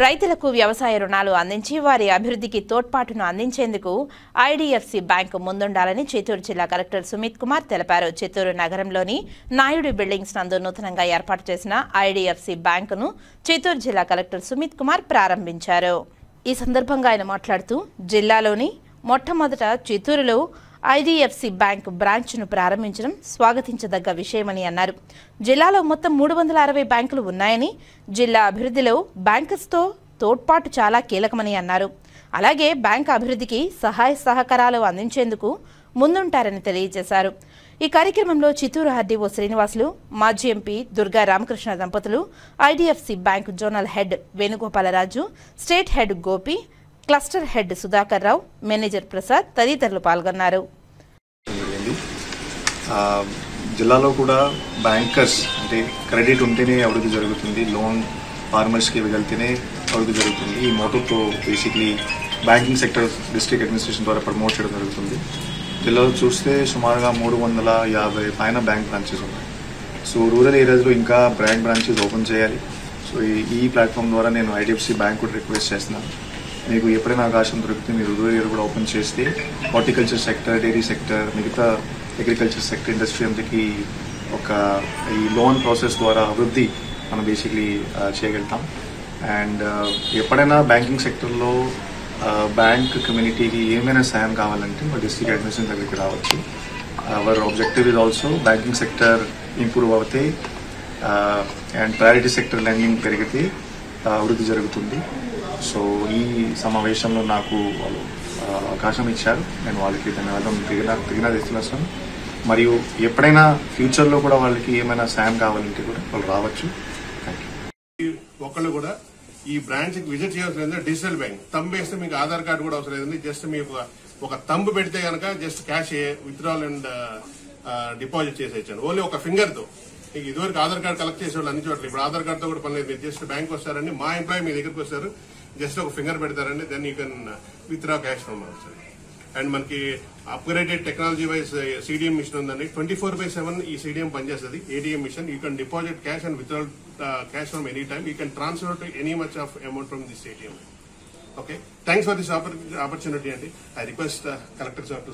రైతులకు వ్యవసాయ రుణాలు అందించి వారి అభివృద్ధికి తోడ్పాటును అందించేందుకు ఐడీఎఫ్సీ బ్యాంకు ముందుండాలని చిత్తూరు జిల్లా కలెక్టర్ సుమిత్ కుమార్ తెలిపారు. చిత్తూరు నగరంలోని నాయుడు బిల్డింగ్స్ నందు నూతనంగా ఏర్పాటు చేసిన ఐడీఎఫ్సీ బ్యాంకును చిత్తూరు జిల్లా కలెక్టర్ సుమిత్ కుమార్ ప్రారంభించారు. ఈ సందర్భంగా ఆయన మాట్లాడుతూ జిల్లాలోని మొట్టమొదట చిత్తూరులో ఐడీఎఫ్సీ బ్యాంకు బ్రాంచ్ను ప్రారంభించడం స్వాగతించదగ్గ విషయమని అన్నారు. జిల్లాలో మొత్తం 360 బ్యాంకులు ఉన్నాయని, జిల్లా అభివృద్ధిలో బ్యాంకర్స్తో తోడ్పాటు చాలా కీలకమని అన్నారు. అలాగే బ్యాంకు అభివృద్ధికి సహాయ సహకారాలు అందించేందుకు ముందుంటారని తెలియజేశారు. ఈ కార్యక్రమంలో చిత్తూరు ఆర్డీఓ శ్రీనివాసులు, మాజీ ఎంపీ దుర్గా రామకృష్ణ దంపతులు, IDFC bank zonal head Venugopalaraju, state head Gopi, cluster head Sudhakar Rao, manager Prasad తదితరులు పాల్గొన్నారు. జిల్లాలో కూడా బ్యాంకర్స్ అంటే క్రెడిట్ ఉంటేనే అభివృద్ధి జరుగుతుంది, లోన్ ఫార్మర్స్కి ఇవ్వగలిగితేనే అభివృద్ధి జరుగుతుంది. ఈ మోటోతో basically banking sector district administration ద్వారా ప్రమోట్ చేయడం జరుగుతుంది. జిల్లాలో చూస్తే సుమారుగా 350 పైన బ్యాంక్ బ్రాంచెస్ ఉన్నాయి. సో రూరల్ ఏరియాస్లో ఇంకా బ్రాంచెస్ ఓపెన్ చేయాలి. సో ఈ ప్లాట్ఫామ్ ద్వారా నేను ఐడిఎఫ్సి బ్యాంక్ కూడా రిక్వెస్ట్ చేస్తున్నాను. మీకు ఎప్పుడైనా అవకాశం దొరికితే మీరు రూరల్ ఏరియా కూడా ఓపెన్ చేస్తే హార్టికల్చర్ సెక్టర్, డైరీ సెక్టర్, మిగతా అగ్రికల్చర్ సెక్టర్, ఇండస్ట్రీ అంతకి ఒక ఈ లోన్ ప్రాసెస్ ద్వారా అభివృద్ధి మనం బేసిక్లీ చేయగలుగుతాం. అండ్ ఎప్పుడైనా బ్యాంకింగ్ సెక్టర్లో బ్యాంక్ కమ్యూనిటీకి ఏమైనా సాయం కావాలంటే మా డిస్ట్రిక్ట్ అడ్మినిస్ట్రేషన్ దగ్గరికి రావచ్చు. Hour objective is also banking sector improve అవుతే అండ్ ప్రయారిటీ సెక్టర్ లెండింగ్ పెరిగితే అభివృద్ధి జరుగుతుంది. సో ఈ సమావేశంలో నాకు వాళ్ళు అవకాశం ఇచ్చారు. నేను వాళ్ళకి ధన్యవాదం తెలియజేస్తున్నాను. మరియు ఎప్పుడైనా ఫ్యూచర్లో కూడా వాళ్ళకి ఏమైనా సాయం కావాలంటే కూడా వాళ్ళు రావచ్చు. ఒకళ్ళు కూడా ఈ బ్రాంచ్ కి విజిట్ చేయాల్సింది డిజిటల్ బ్యాంక్. తంబు వేస్తే మీకు ఆధార్ కార్డు కూడా అవసరం లేదండి. జస్ట్ మీకు ఒక తంబు పెడితే కనుక just cash withdrawal and deposit చేసేయచ్చు ఓన్లీ ఒక ఫింగర్ తో. మీకు ఇదివరకు ఆధార్ కార్డు కలెక్ట్ చేసేవాళ్ళు అన్ని చోట్ల, ఇప్పుడు ఆధార్ కార్డుతో కూడా పని లేదు. మీరు జస్ట్ బ్యాంక్ వస్తారండి, మా ఎంప్లాయీ మీ దగ్గరకు వస్తారు, జస్ట్ ఒక ఫింగర్ పెడతారండి, then you can withdraw cash from our side. And మనకి upgraded technology wise CDM machine ఉందండి. 24/7 ఈ సిడిఎం పనిచేస్తుంది. ATM machine. You can deposit cash and withdraw cash from any time. You can transfer to any much of amount from this ATM. Okay, thanks for this opportunity అండి. I request collector sir to